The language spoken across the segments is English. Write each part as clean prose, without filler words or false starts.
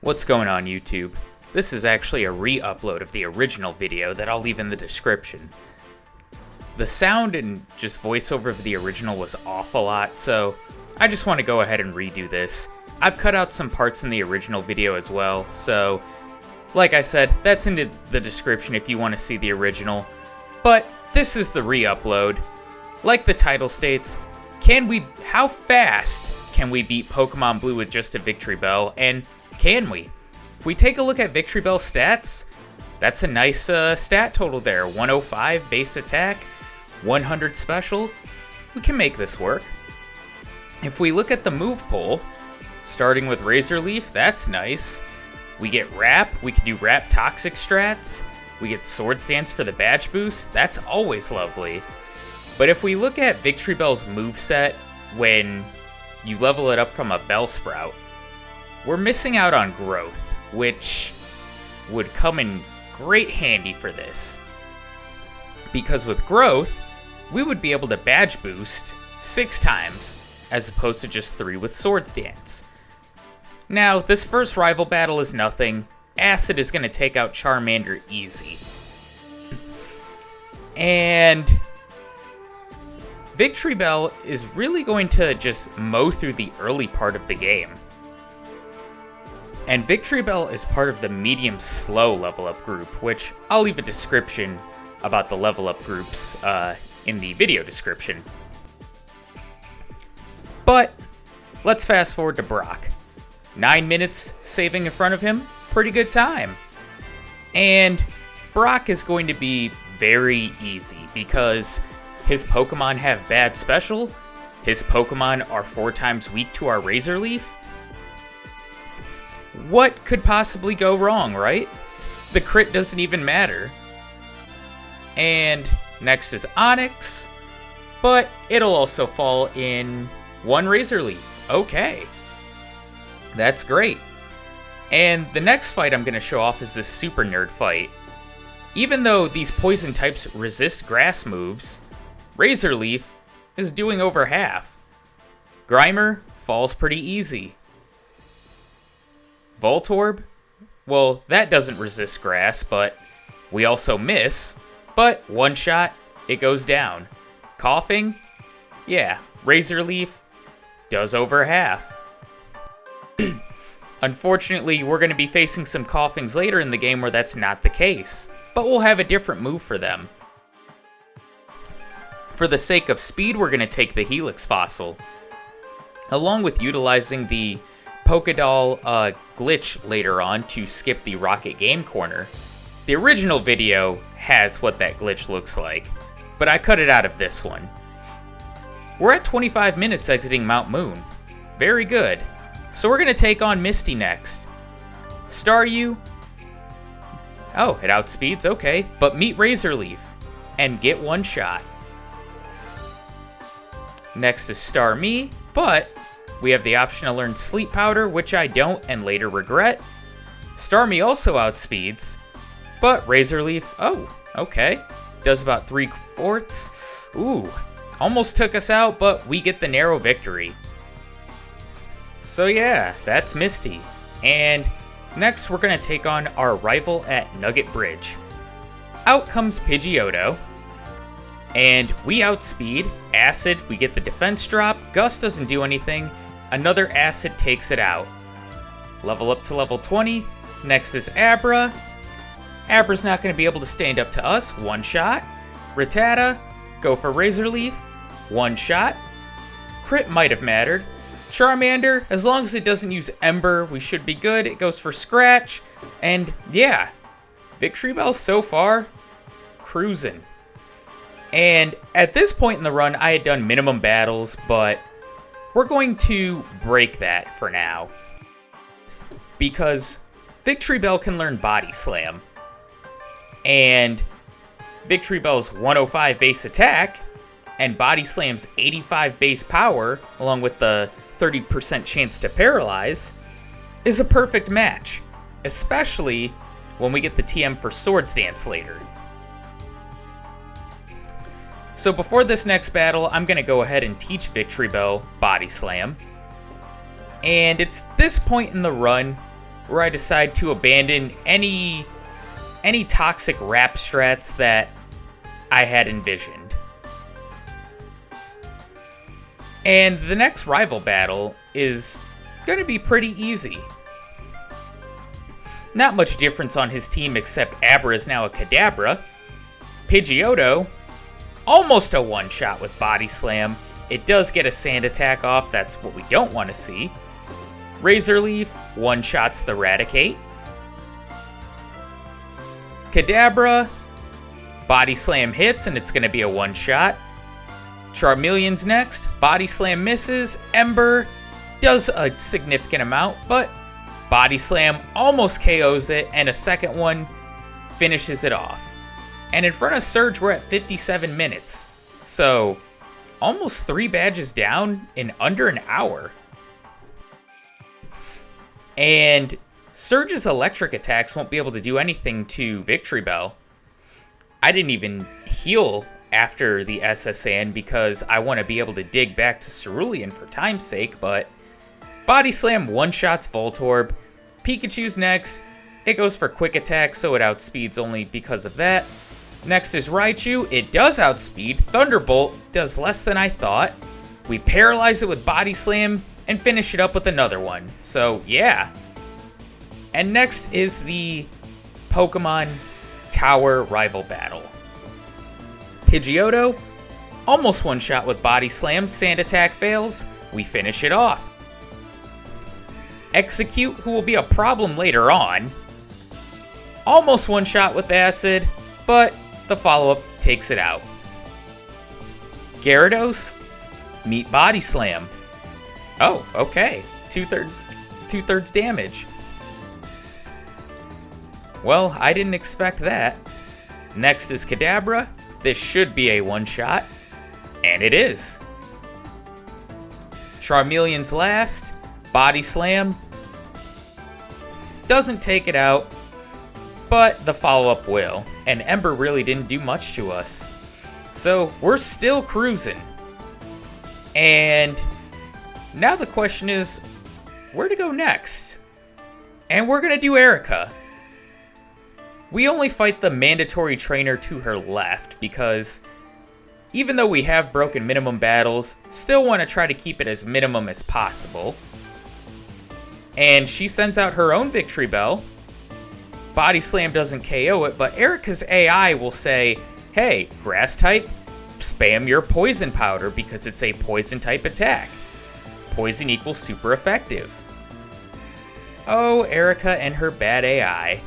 What's going on, YouTube? This is actually a re-upload of the original video that I'll leave in the description. The sound and just voiceover of the original was off a lot, so I just want to go ahead and redo this. I've cut out some parts in the original video as well, so like I said, that's in the description if you want to see the original. But this is the re-upload. Like the title states, how fast can we beat Pokemon Blue with just a Victreebel, and can we? If we take a look at Victreebel stats, that's a nice stat total there. 105 base attack, 100 special. We can make this work. If we look at the move pool, starting with Razor Leaf, that's nice. We get Wrap, we can do Wrap Toxic strats. We get Swords Dance for the badge boost, that's always lovely. But if we look at Victreebel's moveset when you level it up from a Bellsprout, we're missing out on growth, which would come in great handy for this. Because with growth, we would be able to badge boost 6 times, as opposed to just 3 with Swords Dance. Now, this first rival battle is nothing. Acid is going to take out Charmander easy. And Victreebel is really going to just mow through the early part of the game. And Victreebel is part of the medium-slow level-up group, which I'll leave a description about the level-up groups in the video description. But let's fast forward to Brock. 9 minutes saving in front of him, pretty good time. And Brock is going to be very easy because his Pokemon have bad special, his Pokemon are 4 times weak to our Razor Leaf. What could possibly go wrong, right? The crit doesn't even matter. And next is Onix, but it'll also fall in 1 Razor Leaf. Okay. That's great. And the next fight I'm going to show off is this Super Nerd fight. Even though these poison types resist grass moves, Razor Leaf is doing over half. Grimer falls pretty easy. Voltorb, well, that doesn't resist grass, but we also miss. But one shot, it goes down. Coughing, yeah, Razor Leaf does over half. Unfortunately, we're going to be facing some Coughings later in the game where that's not the case, but we'll have a different move for them. For the sake of speed, we're going to take the Helix Fossil, along with utilizing the Pokedoll Glitch later on to skip the Rocket Game Corner. The original video has what that glitch looks like, but I cut it out of this one. We're at 25 minutes exiting Mount Moon. Very good. So we're going to take on Misty next. Staryu. Oh, it outspeeds, okay. But meet Razor Leaf and get 1 shot. Next is Starmie, but we have the option to learn Sleep Powder, which I don't and later regret. Starmie also outspeeds, but Razor Leaf, oh, okay. Does about 3/4. Ooh, almost took us out, but we get the narrow victory. So yeah, that's Misty. And next we're going to take on our rival at Nugget Bridge. Out comes Pidgeotto. And we outspeed. Acid, we get the defense drop. Gust doesn't do anything. Another Acid takes it out. Level up to level 20. Next is Abra. Abra's not going to be able to stand up to us. 1 shot. Rattata, go for Razor Leaf. 1 shot. Crit might have mattered. Charmander, as long as it doesn't use Ember, we should be good. It goes for Scratch. And yeah, Victreebel so far, cruising. And at this point in the run, I had done minimum battles, but we're going to break that for now. Because Victreebel can learn Body Slam. And Victreebel's 105 base attack and Body Slam's 85 base power, along with the 30% chance to paralyze, is a perfect match. Especially when we get the TM for Swords Dance later. So before this next battle, I'm going to go ahead and teach Victreebel Body Slam. And it's this point in the run where I decide to abandon any toxic rap strats that I had envisioned. And the next rival battle is going to be pretty easy. Not much difference on his team except Abra is now a Kadabra. Pidgeotto, almost a one-shot with Body Slam. It does get a Sand Attack off, that's what we don't want to see. Razor Leaf, one-shots the Raticate. Kadabra, Body Slam hits and it's going to be a one-shot. Charmeleon's next, Body Slam misses. Ember does a significant amount, but Body Slam almost KOs it, and a second one finishes it off. And in front of Surge, we're at 57 minutes. So, almost 3 badges down in under an hour. And Surge's electric attacks won't be able to do anything to Victreebel. I didn't even heal after the SSN because I want to be able to dig back to Cerulean for time's sake, but Body Slam one-shots Voltorb. Pikachu's next. It goes for quick attack, so it outspeeds only because of that. Next is Raichu. It does outspeed. Thunderbolt does less than I thought. We paralyze it with Body Slam and finish it up with another one. So, yeah. And next is the Pokemon Tower Rival Battle. Pidgeotto, almost one-shot with Body Slam. Sand Attack fails. We finish it off. Execute, who will be a problem later on, almost one-shot with Acid, but the follow-up takes it out. Gyarados, meet Body Slam. Oh, okay. Two-thirds damage. Well, I didn't expect that. Next is Kadabra. This should be a one-shot, and it is. Charmeleon's last. Body Slam. Doesn't take it out, but the follow-up will. And Ember really didn't do much to us. So we're still cruising. And now the question is, where to go next? And we're going to do Erica. We only fight the mandatory trainer to her left because even though we have broken minimum battles, still want to try to keep it as minimum as possible. And she sends out her own Victreebel. Body Slam doesn't KO it, but Erica's AI will say, hey, Grass type, spam your Poison Powder because it's a Poison type attack. Poison equals super effective. Oh, Erica and her bad AI.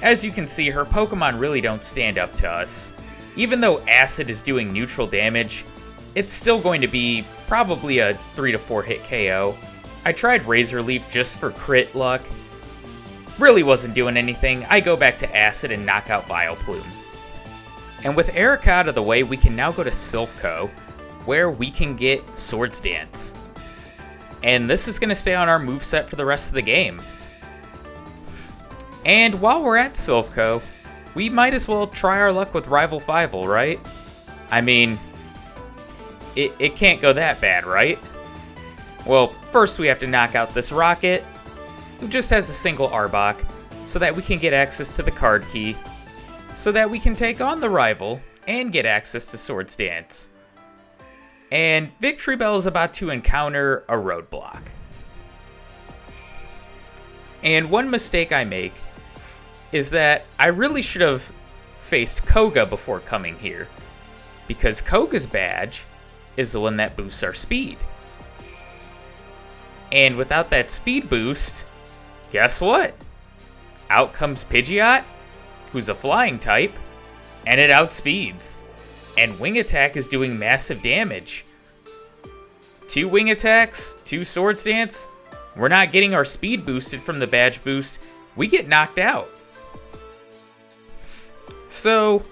As you can see, her Pokemon really don't stand up to us. Even though Acid is doing neutral damage, it's still going to be probably a 3 to 4 hit KO. I tried Razor Leaf just for crit luck. Really wasn't doing anything. I go back to Acid and knock out Vileplume. And with Erica out of the way, we can now go to Silph Co, where we can get Swords Dance. And this is going to stay on our moveset for the rest of the game. And while we're at Silph Co, we might as well try our luck with Rival Fivel, right? I mean, it can't go that bad, right? Well, first we have to knock out this Rocket, who just has a single Arbok, so that we can get access to the card key, so that we can take on the rival and get access to Swords Dance. And Victreebel is about to encounter a roadblock. And one mistake I make is that I really should have faced Koga before coming here, because Koga's badge is the one that boosts our speed. And without that speed boost, guess what? Out comes Pidgeot, who's a flying type, and it outspeeds. And Wing Attack is doing massive damage. 2 Wing Attacks, 2 Swords Dance. We're not getting our speed boosted from the badge boost. We get knocked out. So,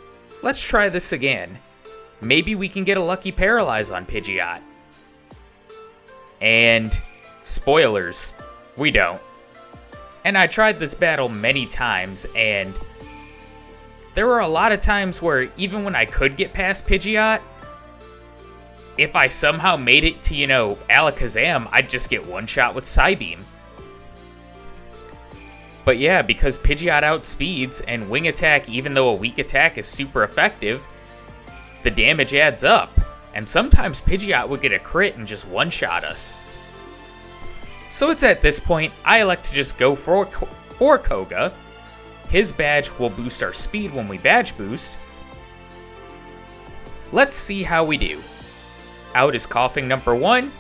let's try this again. Maybe we can get a lucky Paralyze on Pidgeot. And spoilers, we don't. And I tried this battle many times, and there were a lot of times where even when I could get past Pidgeot, if I somehow made it to, Alakazam, I'd just get one shot with Psybeam. But yeah, because Pidgeot outspeeds and Wing Attack, even though a weak attack is super effective, the damage adds up. And sometimes Pidgeot would get a crit and just one-shot us. So it's at this point, I elect to just go for Koga. His badge will boost our speed when we badge boost. Let's see how we do. Out is Coughing number 1.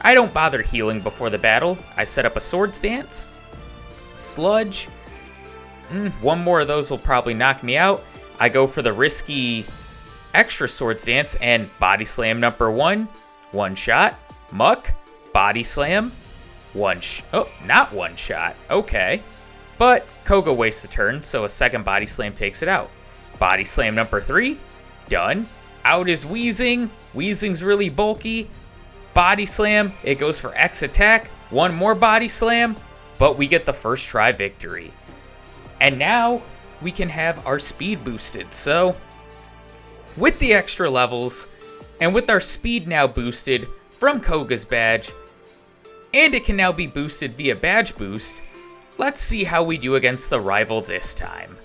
I don't bother healing before the battle. I set up a Swords Dance. Sludge. One more of those will probably knock me out. I go for the risky extra Swords Dance and Body Slam number 1. One shot. Muck. Body Slam. Not one shot. Okay. But Koga wastes a turn, so a second Body Slam takes it out. Body Slam number 3. Done. Out is Weezing. Weezing's really bulky. Body Slam. It goes for X attack. One more Body Slam. But we get the first try victory. And now we can have our speed boosted. So with the extra levels and with our speed now boosted from Koga's badge, and it can now be boosted via badge boost, let's see how we do against the rival this time.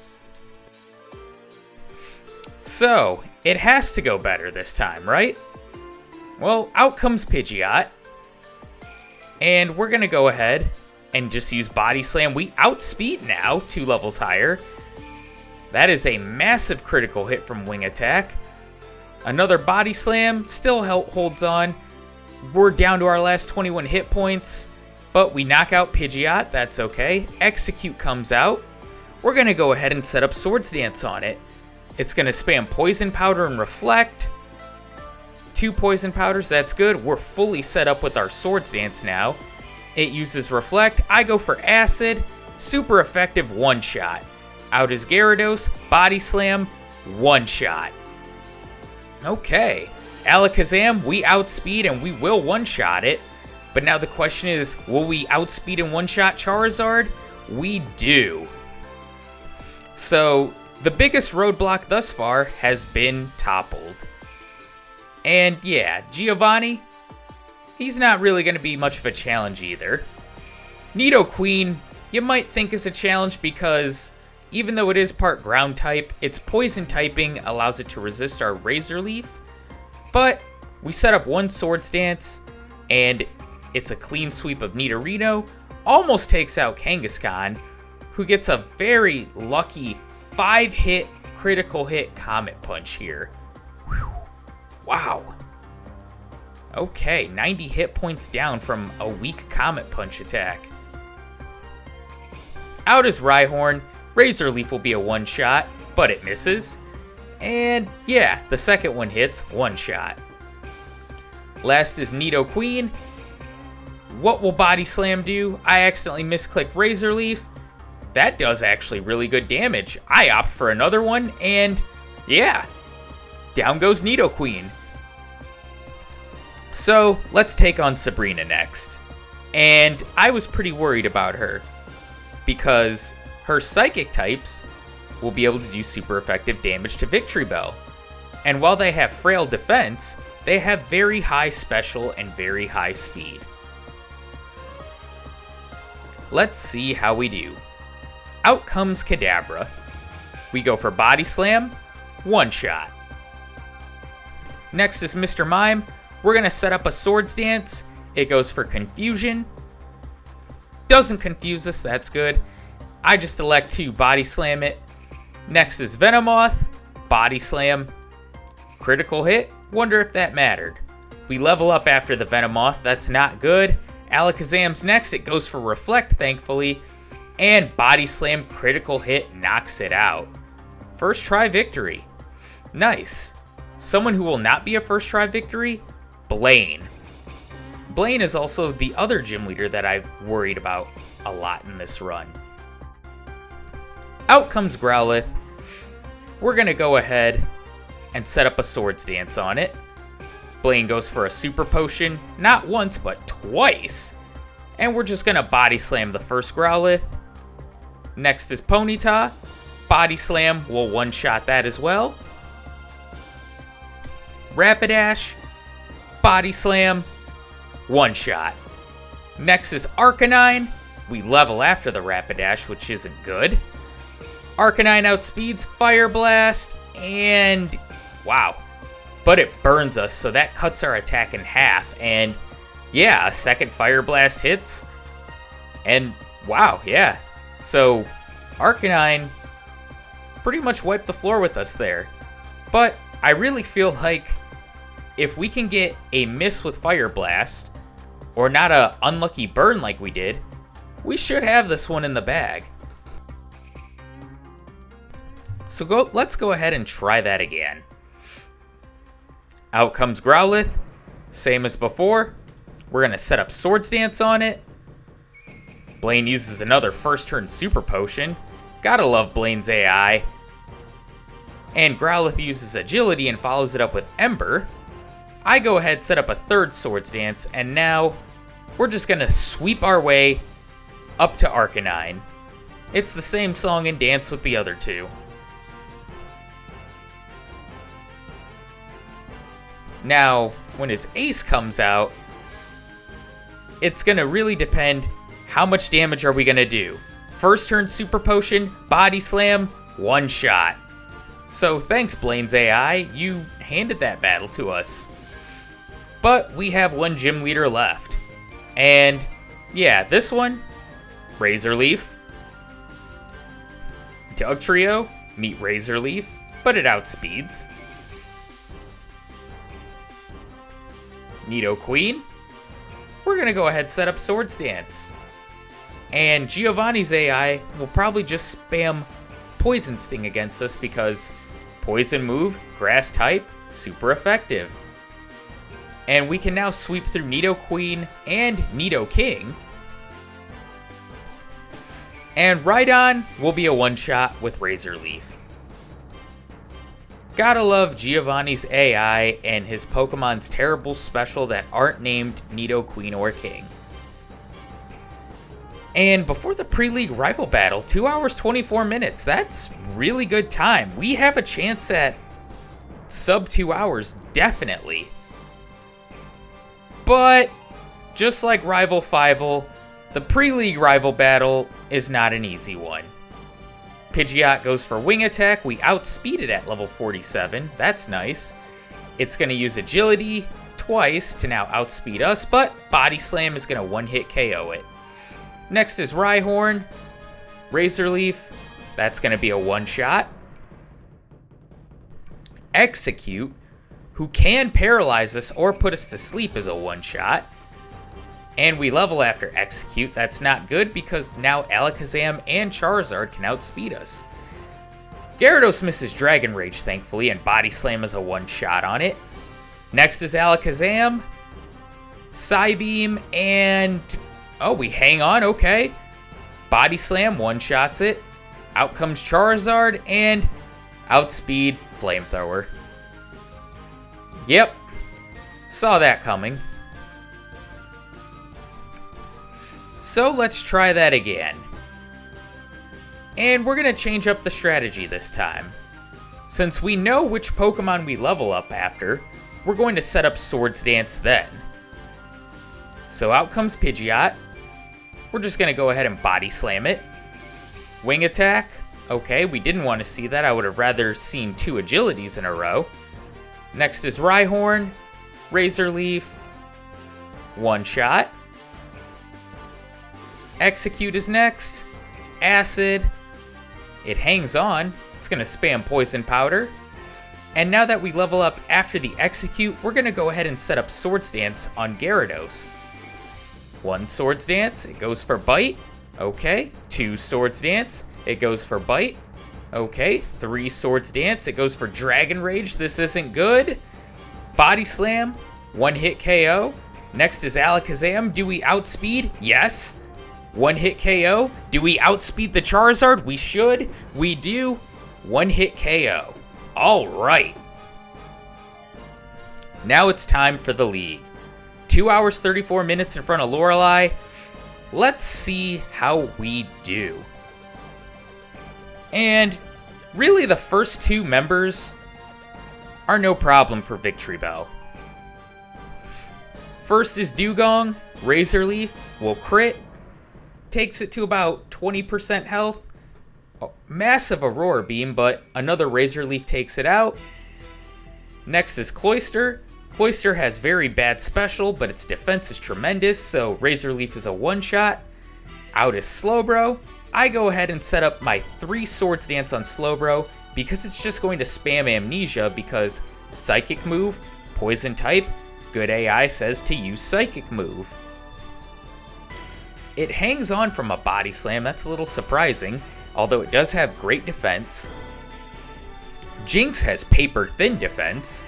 So, it has to go better this time, right? Well, out comes Pidgeot. And we're going to go ahead and just use Body Slam. We outspeed now, 2 levels higher. That is a massive critical hit from Wing Attack. Another Body Slam, still holds on. We're down to our last 21 hit points, but we knock out Pidgeot, that's okay. Execute comes out. We're going to go ahead and set up Swords Dance on it. It's going to spam Poison Powder and Reflect. 2 Poison Powders, that's good. We're fully set up with our Swords Dance now. It uses Reflect. I go for Acid. Super effective one-shot. Out is Gyarados. Body Slam. One-shot. Okay. Alakazam, we outspeed and we will one-shot it. But now the question is, will we outspeed and one-shot Charizard? We do. So, the biggest roadblock thus far has been toppled. And yeah, Giovanni, he's not really going to be much of a challenge either. Nidoqueen, you might think is a challenge because even though it is part ground type, its poison typing allows it to resist our Razor Leaf. But we set up 1 Swords Dance, and it's a clean sweep of Nidorino. Almost takes out Kangaskhan, who gets a very lucky 5-hit critical hit Comet Punch here. Whew. Wow. Okay, 90 hit points down from a weak Comet Punch attack. Out is Rhyhorn. Razor Leaf will be a one-shot, but it misses. And yeah, the second one hits, one-shot. Last is Nidoqueen. What will Body Slam do? I accidentally misclicked Razor Leaf. That does actually really good damage. I opt for another one, and yeah, down goes Nidoqueen. So, let's take on Sabrina next. And I was pretty worried about her, because her Psychic types will be able to do super effective damage to Victreebel. And while they have frail defense, they have very high special and very high speed. Let's see how we do. Out comes Kadabra. We go for Body Slam, one shot. Next is Mr. Mime. We're going to set up a Swords Dance. It goes for Confusion. Doesn't confuse us, that's good. I just elect to Body Slam it. Next is Venomoth. Body Slam. Critical hit. Wonder if that mattered. We level up after the Venomoth. That's not good. Alakazam's next. It goes for Reflect, thankfully. And Body Slam critical hit knocks it out. First try victory. Nice. Someone who will not be a first try victory? Blaine. Blaine is also the other gym leader that I've worried about a lot in this run. Out comes Growlithe. We're going to go ahead and set up a Swords Dance on it. Blaine goes for a Super Potion, not once, but twice. And we're just going to Body Slam the first Growlithe. Next is Ponyta. Body Slam will one-shot that as well. Rapidash. Body Slam. One shot. Next is Arcanine. we level after the Rapidash, which isn't good. Arcanine outspeeds Fire Blast, and wow. But it burns us, so that cuts our attack in half, and yeah, a second Fire Blast hits, and wow, yeah. So Arcanine pretty much wiped the floor with us there. But I really feel like if we can get a miss with Fire Blast, or not a unlucky burn like we did, we should have this one in the bag. So let's go ahead and try that again. Out comes Growlithe, same as before. We're going to set up Swords Dance on it. Blaine uses another first turn Super Potion. Gotta love Blaine's AI. And Growlithe uses Agility and follows it up with Ember. I go ahead, set up a third Swords Dance, and now we're just going to sweep our way up to Arcanine. It's the same song and dance with the other two. Now, when his Ace comes out, it's going to really depend how much damage are we going to do. First turn Super Potion, Body Slam, one shot. So thanks, Blaine's AI, you handed that battle to us. But we have one gym leader left. And yeah, this one, Razor Leaf. Dugtrio, meet Razor Leaf, but it outspeeds. Nidoqueen, we're going to go ahead and set up Swords Dance. And Giovanni's AI will probably just spam Poison Sting against us because Poison move, Grass type, super effective. And we can now sweep through Nidoqueen and Nidoking. And Rhydon will be a one-shot with Razor Leaf. Gotta love Giovanni's AI and his Pokemon's terrible special that aren't named Nidoqueen or King. And before the pre-league rival battle, 2 hours 24 minutes, that's really good time. We have a chance at sub 2 hours, definitely. But just like Rival Fivel, the pre-league rival battle is not an easy one. Pidgeot goes for Wing Attack. We outspeed it at level 47. That's nice. It's going to use Agility twice to now outspeed us, but Body Slam is going to one-hit KO it. Next is Rhyhorn. Razor Leaf. That's going to be a one-shot. Execute, who can paralyze us or put us to sleep, is a one-shot. And we level after Execute. That's not good because now Alakazam and Charizard can outspeed us. Gyarados misses Dragon Rage, thankfully, and Body Slam is a one-shot on it. Next is Alakazam, Psybeam, and... oh, we hang on, okay. Body Slam one-shots it. Out comes Charizard, and outspeed Flamethrower. Yep, saw that coming. So let's try that again. And we're going to change up the strategy this time. Since we know which Pokemon we level up after, we're going to set up Swords Dance then. So out comes Pidgeot. We're just going to go ahead and Body Slam it. Wing Attack. Okay, we didn't want to see that. I would have rather seen 2 Agilities in a row. Next is Rhyhorn. Razor Leaf. One shot. Execute is next. Acid. It hangs on. It's going to spam Poison Powder. And now that we level up after the Execute, we're going to go ahead and set up Swords Dance on Gyarados. 1 Swords Dance. It goes for Bite. Okay. 2 Swords Dance. It goes for Bite. Okay. 3 Swords Dance. It goes for Dragon Rage. This isn't good. Body Slam. One-hit KO. Next is Alakazam. Do we outspeed? Yes. One-hit KO. Do we outspeed the Charizard? We should. We do. One-hit KO. All right. Now it's time for the league. 2 hours, 34 minutes in front of Lorelei. Let's see how we do. And really the first 2 members are no problem for Victreebel. First is Dugong. Razor Leaf will crit. takes it to about 20% health. Oh, massive Aurora Beam, but another Razor Leaf takes it out. Next is Cloyster. Cloyster has very bad special, but its defense is tremendous, so Razor Leaf is a one-shot. Out is Slowbro. I go ahead and set up my 3 Swords Dance on Slowbro because it's just going to spam Amnesia because Psychic move, Poison type, good AI says to use Psychic move. It hangs on from a Body Slam, that's a little surprising, although it does have great defense. Jinx has Paper Thin defense,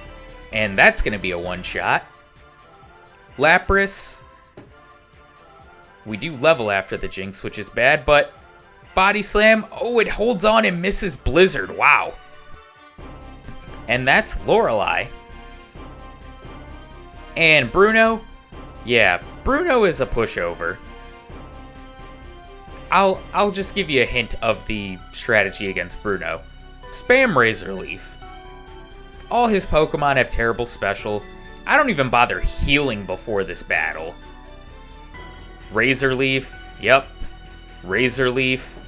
and that's going to be a one-shot. Lapras, we do level after the Jinx, which is bad, but Body Slam, oh, it holds on and misses Blizzard, wow. And that's Lorelei. And Bruno, yeah, Bruno is a pushover. I'll just give you a hint of the strategy against Bruno. Spam Razor Leaf. All his Pokemon have terrible special. I don't even bother healing before this battle. Razor Leaf, yep. Razor Leaf.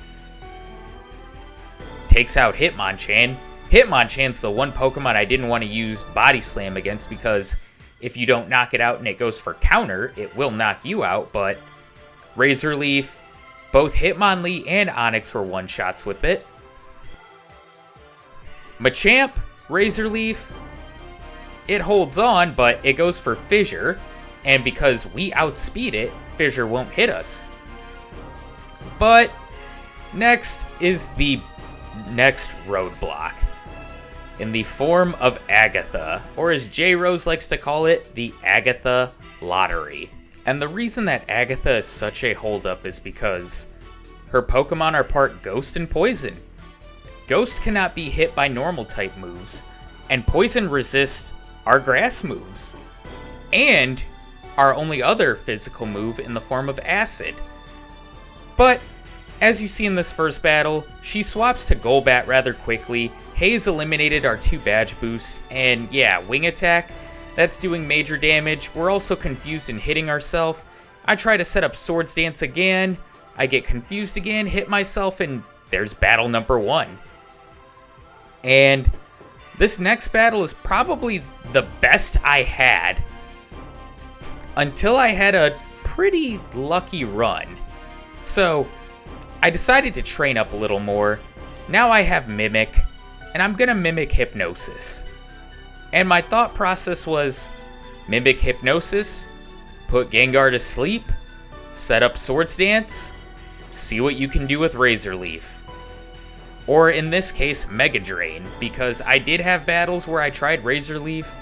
Takes out Hitmonchan. Hitmonchan's the one Pokemon I didn't want to use Body Slam against because if you don't knock it out and it goes for counter, it will knock you out, but Razor Leaf, both Hitmonlee and Onix were one-shots with it. Machamp, Razor Leaf, it holds on, but it goes for Fissure, and because we outspeed it, Fissure won't hit us. But next is the next roadblock, in the form of Agatha, or as J. Rose likes to call it, the Agatha Lottery. And the reason that Agatha is such a holdup is because her Pokemon are part Ghost and Poison. Ghost cannot be hit by normal type moves, and Poison resists our grass moves, and our only other physical move in the form of Acid. But as you see in this first battle, she swaps to Golbat rather quickly. Haze eliminated our 2 badge boosts, and yeah, Wing Attack, that's doing major damage. We're also confused and hitting ourselves. I try to set up Swords Dance again, I get confused again, hit myself, and there's battle number 1. And this next battle is probably the best I had until I had a pretty lucky run. So I decided to train up a little more. Now I have Mimic, and I'm gonna Mimic Hypnosis. And my thought process was, Mimic Hypnosis, put Gengar to sleep, set up Swords Dance, see what you can do with Razor Leaf. Or in this case, Mega Drain, because I did have battles where I tried Razor Leaf,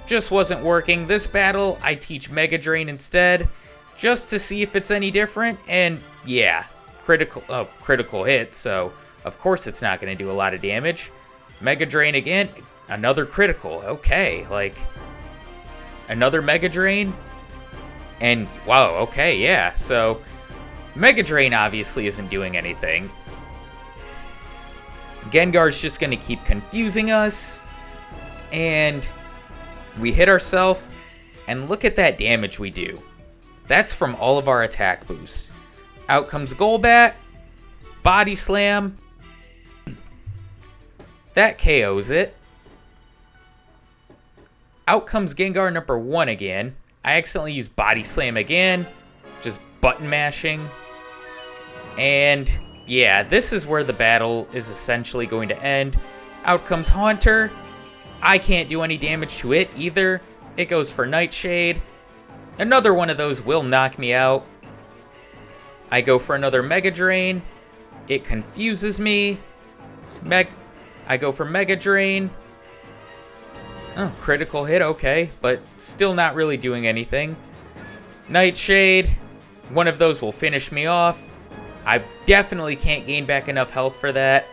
just wasn't working. This battle, I teach Mega Drain instead, just to see if it's any different, and yeah, critical hit, so of course it's not going to do a lot of damage. Mega Drain again, another critical, okay, like, another Mega Drain, and wow, okay, yeah, so Mega Drain obviously isn't doing anything. Gengar's just going to keep confusing us, and we hit ourselves, and look at that damage we do. That's from all of our attack boosts. Out comes Golbat, Body Slam, that KOs it. Out comes Gengar number 1 again. I accidentally used Body Slam again, just button mashing, and yeah, this is where the battle is essentially going to end. Out comes Haunter. I can't do any damage to it either. It goes for Nightshade. Another one of those will knock me out. I go for another Mega Drain. It confuses me. I go for Mega Drain. Oh, critical hit, okay, but still not really doing anything. Nightshade. One of those will finish me off. I definitely can't gain back enough health for that.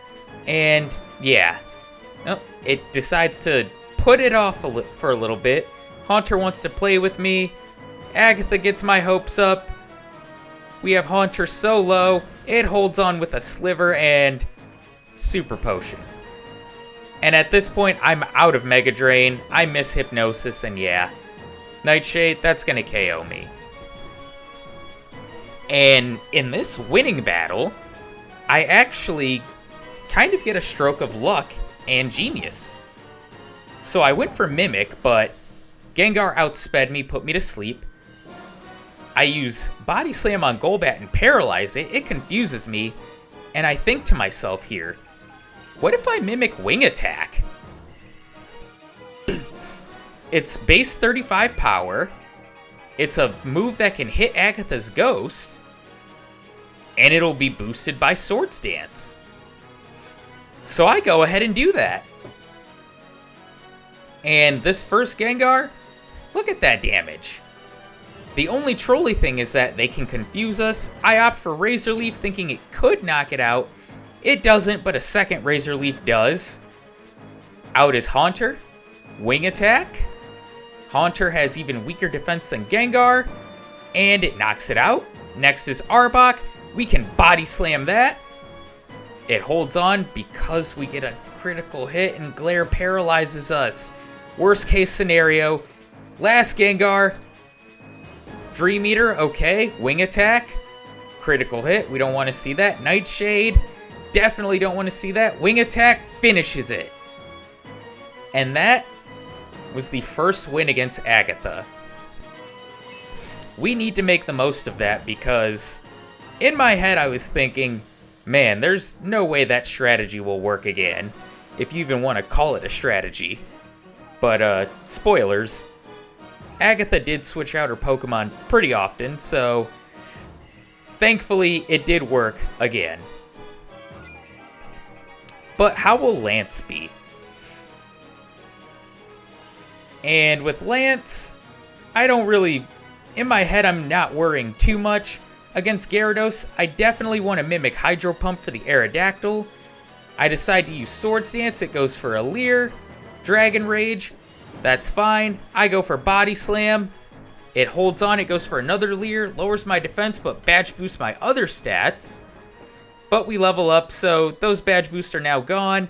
And yeah, oh, it decides to put it off for a little bit. Haunter wants to play with me. Agatha gets my hopes up. We have Haunter so low, it holds on with a Sliver and Super Potion. And at this point, I'm out of Mega Drain. I miss Hypnosis, and yeah, Nightshade, that's going to KO me. And in this winning battle, I actually kind of get a stroke of luck and genius. So I went for Mimic, but Gengar outsped me, put me to sleep. I use Body Slam on Golbat and paralyze it. It confuses me, and I think to myself here, what if I Mimic Wing Attack? It's base 35 power. It's a move that can hit Agatha's Ghost, and it'll be boosted by Swords Dance. So I go ahead and do that. And this first Gengar, look at that damage. The only trolly thing is that they can confuse us. I opt for Razor Leaf thinking it could knock it out. It doesn't, but a second Razor Leaf does. Out is Haunter. Wing Attack. Haunter has even weaker defense than Gengar, and it knocks it out. Next is Arbok. We can Body Slam that. It holds on because we get a critical hit and Glare paralyzes us. Worst case scenario. Last Gengar. Dream Eater, okay. Wing Attack. Critical hit, we don't want to see that. Nightshade, definitely don't want to see that. Wing Attack finishes it. And that was the first win against Agatha. We need to make the most of that because in my head I was thinking, man, there's no way that strategy will work again, if you even want to call it a strategy. But, spoilers, Agatha did switch out her Pokemon pretty often, so thankfully it did work again. But how will Lance be? And with Lance, I don't really, in my head I'm not worrying too much. Against Gyarados, I definitely want to mimic Hydro Pump for the Aerodactyl. I decide to use Swords Dance, it goes for a Leer. Dragon Rage, that's fine. I go for Body Slam. It holds on, it goes for another Leer, lowers my defense, but badge boosts my other stats. But we level up, so those badge boosts are now gone.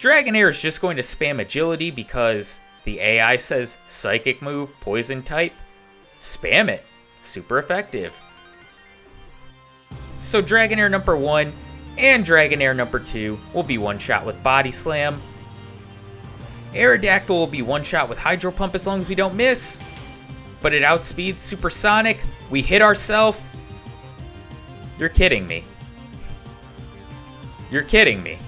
Dragonair is just going to spam Agility because the AI says Psychic move, Poison type. Spam it. Super effective. So Dragonair number 1 and Dragonair number 2 will be one-shot with Body Slam. Aerodactyl will be one-shot with Hydro Pump as long as we don't miss. But it outspeeds Supersonic. We hit ourselves. You're kidding me. You're kidding me.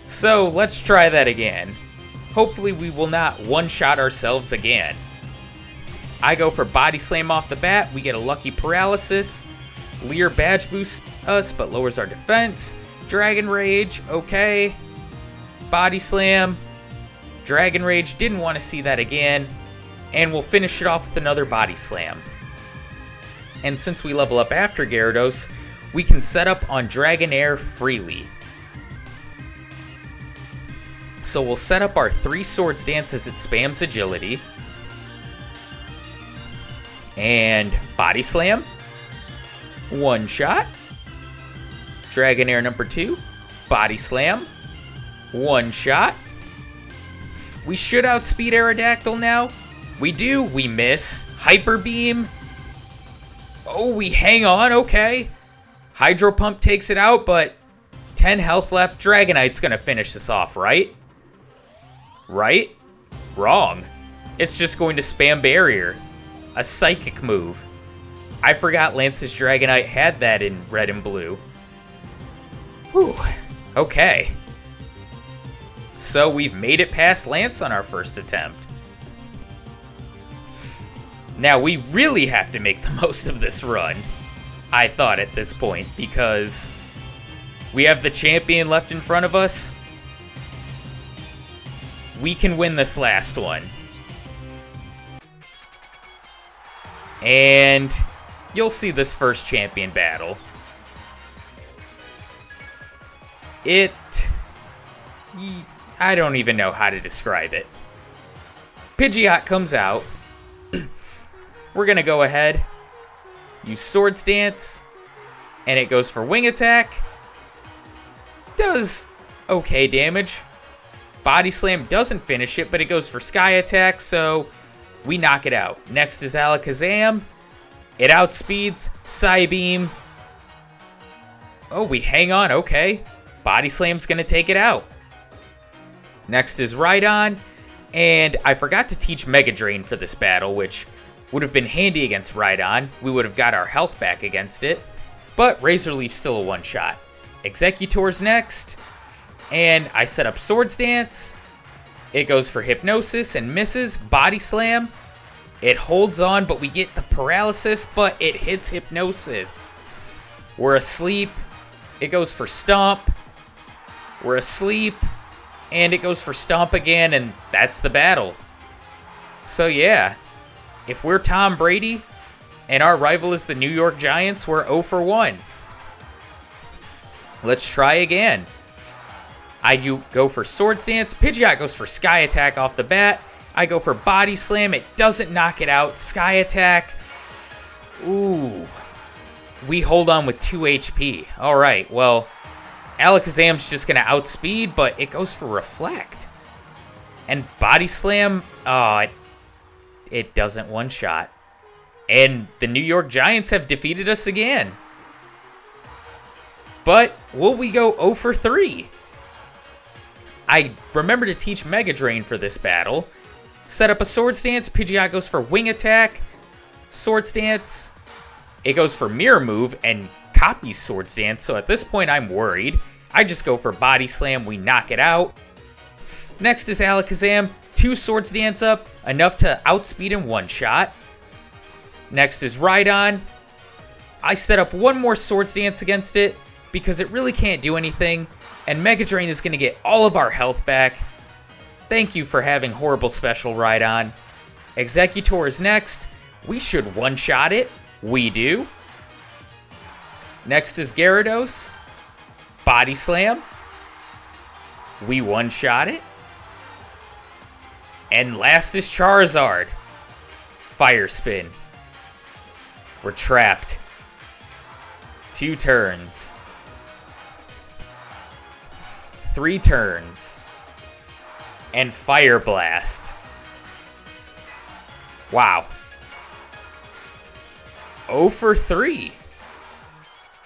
So let's try that again. Hopefully we will not one-shot ourselves again. I go for Body Slam off the bat. We get a Lucky Paralysis. Leer badge boosts us but lowers our defense. Dragon Rage, okay. Body Slam. Dragon Rage, didn't want to see that again. And we'll finish it off with another Body Slam. And since we level up after Gyarados, we can set up on Dragonair freely. So we'll set up our 3 Swords Dance as it spams Agility. And Body Slam. One shot. Dragonair number 2. Body Slam. One shot. We should outspeed Aerodactyl now. We do. We miss. Hyper Beam. Oh, we hang on. Okay. Hydro Pump takes it out, but 10 health left. Dragonite's going to finish this off, right? Right? Wrong. It's just going to spam Barrier. A Psychic move. I forgot Lance's Dragonite had that in red and blue. Whew. Okay. So we've made it past Lance on our first attempt. Now we really have to make the most of this run, I thought at this point, because we have the champion left in front of us. We can win this last one. And you'll see this first champion battle. I don't even know how to describe it. Pidgeot comes out. We're going to go ahead, use Swords Dance, and it goes for Wing Attack. Does okay damage. Body Slam doesn't finish it, but it goes for Sky Attack, so we knock it out. Next is Alakazam. It outspeeds, Psybeam. Oh, we hang on, okay. Body Slam's gonna take it out. Next is Rhydon, and I forgot to teach Mega Drain for this battle, which would have been handy against Rhydon. We would have got our health back against it, but Razor Leaf's still a one-shot. Executor's next, and I set up Swords Dance. It goes for Hypnosis and misses. Body Slam. It holds on, but we get the paralysis, but it hits Hypnosis. We're asleep. It goes for Stomp. We're asleep. And it goes for Stomp again, and that's the battle. So yeah, if we're Tom Brady and our rival is the New York Giants, we're 0 for 1. Let's try again. I go for Swords Dance. Pidgeot goes for Sky Attack off the bat. I go for Body Slam. It doesn't knock it out. Sky Attack. Ooh. We hold on with 2 HP. All right, well, Alakazam's just going to outspeed, but it goes for Reflect. And Body Slam, it doesn't one-shot. And the New York Giants have defeated us again. But will we go 0 for 3? I remember to teach Mega Drain for this battle. Set up a Swords Dance. Pidgeot goes for Wing Attack. Swords Dance. It goes for Mirror Move and copies Swords Dance. So at this point, I'm worried. I just go for Body Slam. We knock it out. Next is Alakazam. 2 Swords Dance up. Enough to outspeed in one shot. Next is Rhydon. I set up one more Swords Dance against it because it really can't do anything. And Mega Drain is going to get all of our health back. Thank you for having horrible special Rhydon. Executor is next. We should one-shot it. We do. Next is Gyarados. Body Slam. We one-shot it. And last is Charizard. Fire Spin. We're trapped. 2 turns. 3 turns. And Fire Blast. Wow. 0 for 3.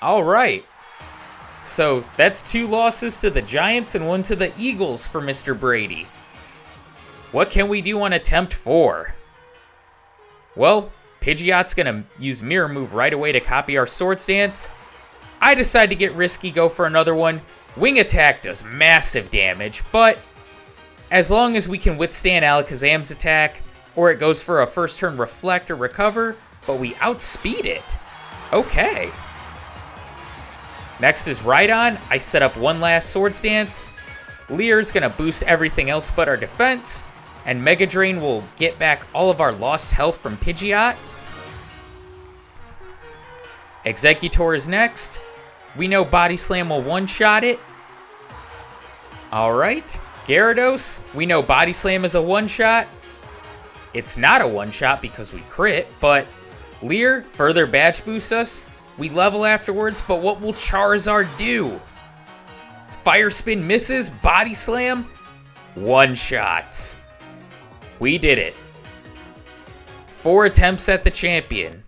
Alright. So that's 2 losses to the Giants and 1 to the Eagles for Mr. Brady. What can we do on attempt 4? Well, Pidgeot's going to use Mirror Move right away to copy our Swords Dance. I decide to get risky, go for another one. Wing Attack does massive damage, but as long as we can withstand Alakazam's attack, or it goes for a first turn Reflect or Recover, but we outspeed it. Okay. Next is Rhydon. I set up one last Swords Dance. Leer's going to boost everything else but our defense, and Mega Drain will get back all of our lost health from Pidgeot. Executor is next. We know Body Slam will one-shot it. Alright. Gyarados, we know Body Slam is a one-shot. It's not a one-shot because we crit, but Leer further badge boosts us. We level afterwards, but what will Charizard do? Fire Spin misses, Body Slam, one-shots. We did it. 4 attempts at the champion.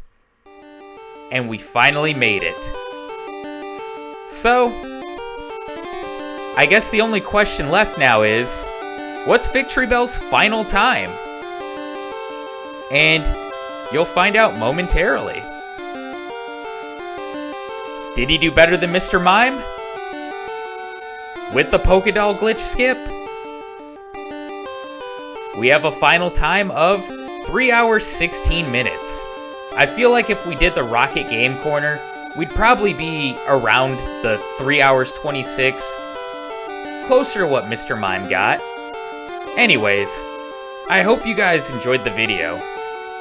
And we finally made it. So, I guess the only question left now is, what's Victreebel's final time? And you'll find out momentarily. Did he do better than Mr. Mime? With the Pokedoll Glitch skip? We have a final time of 3 hours, 16 minutes. I feel like if we did the Rocket Game Corner, we'd probably be around the 3 hours, 26, closer to what Mr. Mime got. Anyways, I hope you guys enjoyed the video.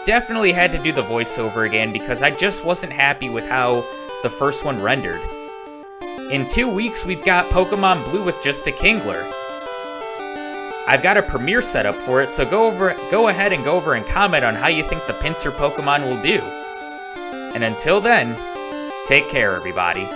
Definitely had to do the voiceover again because I just wasn't happy with how the first one rendered. In 2 weeks, we've got Pokemon Blue with just a Kingler. I've got a premiere set up for it, so go ahead and go over and comment on how you think the Pinsir Pokemon will do. And until then, take care, everybody.